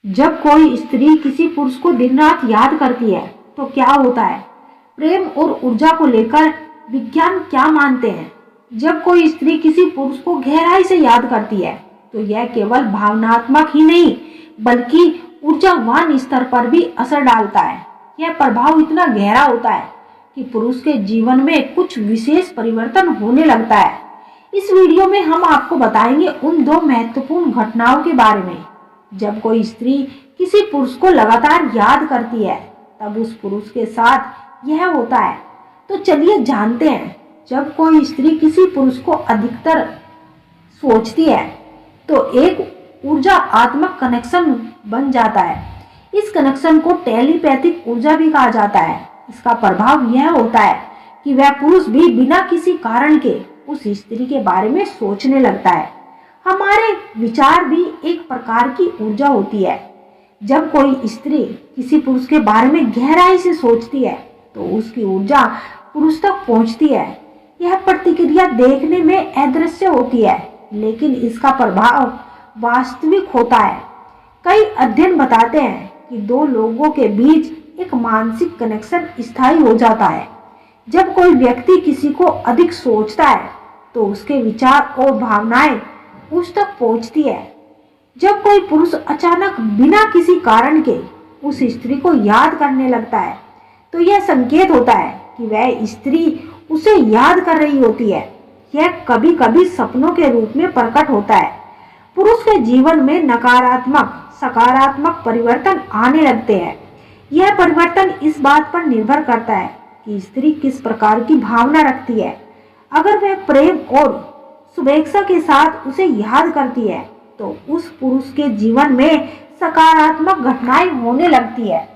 जब कोई स्त्री किसी पुरुष को दिन रात याद करती है तो क्या होता है? प्रेम और ऊर्जा को लेकर विज्ञान क्या मानते हैं? जब कोई स्त्री किसी पुरुष को गहराई से याद करती है तो यह केवल भावनात्मक ही नहीं बल्कि ऊर्जावान स्तर पर भी असर डालता है। यह प्रभाव इतना गहरा होता है कि पुरुष के जीवन में कुछ विशेष परिवर्तन होने लगता है। इस वीडियो में हम आपको बताएंगे उन दो महत्वपूर्ण घटनाओं के बारे में। जब कोई स्त्री किसी पुरुष को लगातार याद करती है तब उस पुरुष के साथ यह होता है। तो चलिए जानते हैं। जब कोई स्त्री किसी पुरुष को अधिकतर सोचती है तो एक ऊर्जात्मक कनेक्शन बन जाता है। इस कनेक्शन को टेलीपैथिक ऊर्जा भी कहा जाता है। इसका प्रभाव यह होता है कि वह पुरुष भी बिना किसी कारण के उस स्त्री के बारे में सोचने लगता है। हमारे विचार भी एक प्रकार की ऊर्जा होती है। जब कोई स्त्री किसी पुरुष के बारे में गहराई से सोचती है तो उसकी ऊर्जा पुरुष तक पहुंचती है। यह प्रतिक्रिया देखने में अदृश्य होती है लेकिन इसका प्रभाव वास्तविक होता है। कई अध्ययन बताते हैं कि दो लोगों के बीच एक मानसिक कनेक्शन स्थायी हो जाता है। जब कोई व्यक्ति किसी को अधिक सोचता है तो उसके विचार और भावनाएं उस तक पहुंचती है। जब कोई पुरुष अचानक बिना किसी कारण के उस स्त्री को याद करने लगता है तो यह संकेत होता है कि वह स्त्री उसे याद कर रही होती है। यह कभी कभी सपनों के रूप में प्रकट होता है। पुरुष के जीवन में नकारात्मक सकारात्मक परिवर्तन आने लगते हैं। यह परिवर्तन इस बात पर निर्भर करता है कि स्त्री किस प्रकार की भावना रखती है। अगर वह प्रेम और शुभेच्छा के साथ उसे याद करती है तो उस पुरुष के जीवन में सकारात्मक घटनाएं होने लगती है।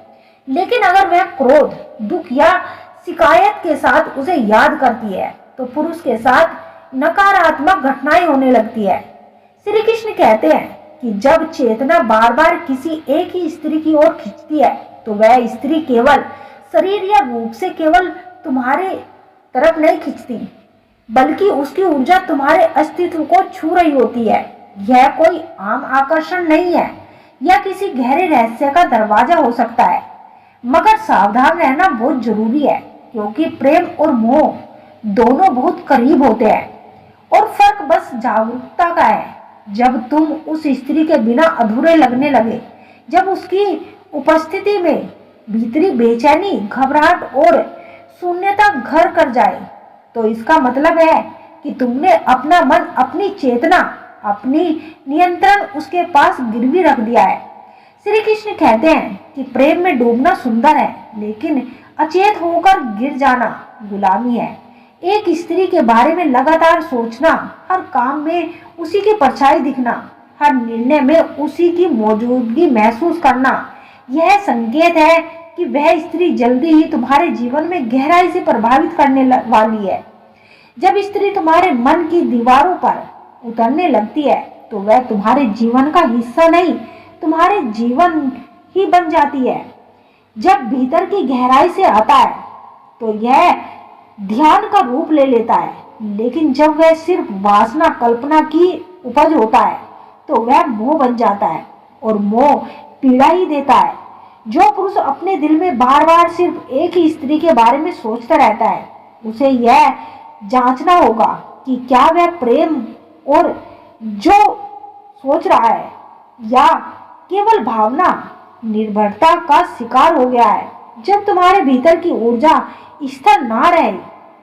लेकिन अगर वह क्रोध, दुख या शिकायत के साथ उसे याद करती है तो पुरुष के साथ नकारात्मक घटनाएं होने लगती है। श्री कृष्ण कहते हैं कि जब चेतना बार बार किसी एक ही स्त्री की ओर खींचती है तो वह स्त्री केवल शरीर या रूप से केवल तुम्हारे तरफ नहीं खींचती बल्कि उसकी ऊर्जा तुम्हारे अस्तित्व को छू रही होती है। यह कोई आम आकर्षण नहीं है या किसी गहरे रहस्य का दरवाजा हो सकता है। मगर सावधान रहना बहुत जरूरी है क्योंकि प्रेम और मोह दोनों बहुत करीब होते हैं और फर्क बस जागरूकता का है। जब तुम उस स्त्री के बिना अधूरे लगने लगे, जब उसकी उपस्थिति में भीतरी बेचैनी, घबराहट और शून्यता घर कर जाए तो इसका मतलब है कि तुमने अपना मन, अपनी चेतना, अपनी नियंत्रण उसके पास गिरवी रख दिया है। श्री कृष्ण कहते हैं कि प्रेम में डूबना सुंदर है लेकिन अचेत होकर गिर जाना गुलामी है। एक स्त्री के बारे में लगातार सोचना, हर काम में उसी की परछाई दिखना, हर निर्णय में उसी की मौजूदगी महसूस करना, यह संकेत है कि वह स्त्री जल्दी ही तुम्हारे जीवन में गहराई से प्रभावित करने वाली है। जब स्त्री तुम्हारे मन की दीवारों पर उतरने लगती है तो वह तुम्हारे जीवन का हिस्सा नहीं, तुम्हारे जीवन ही बन जाती है। जब भीतर की गहराई से आता है तो यह ध्यान का रूप ले लेता है, लेकिन जब वह सिर्फ वासना, कल्पना की उपज होता है तो वह मोह बन जाता है और मोह पीड़ा ही देता है। जो पुरुष अपने दिल में बार बार सिर्फ एक ही स्त्री के बारे में सोचता रहता है उसे यह जांचना होगा कि क्या वह प्रेम और जो सोच रहा है या केवल भावना निर्भरता का शिकार हो गया है। जब तुम्हारे भीतर की ऊर्जा स्थिर ना रहे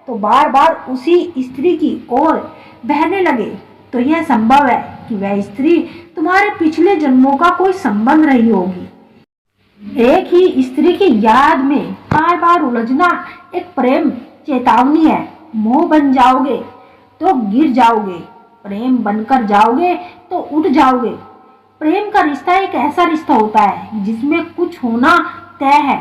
तो बार बार उसी स्त्री की ओर बहने लगे तो यह संभव है कि वह स्त्री तुम्हारे पिछले जन्मों का कोई संबंध रही होगी। एक ही स्त्री की याद में बार बार उलझना एक प्रेम चेतावनी है। मोह बन जाओगे तो गिर जाओगे, प्रेम बनकर जाओगे तो उठ जाओगे। प्रेम का रिश्ता एक ऐसा रिश्ता होता है जिसमें कुछ होना तय है।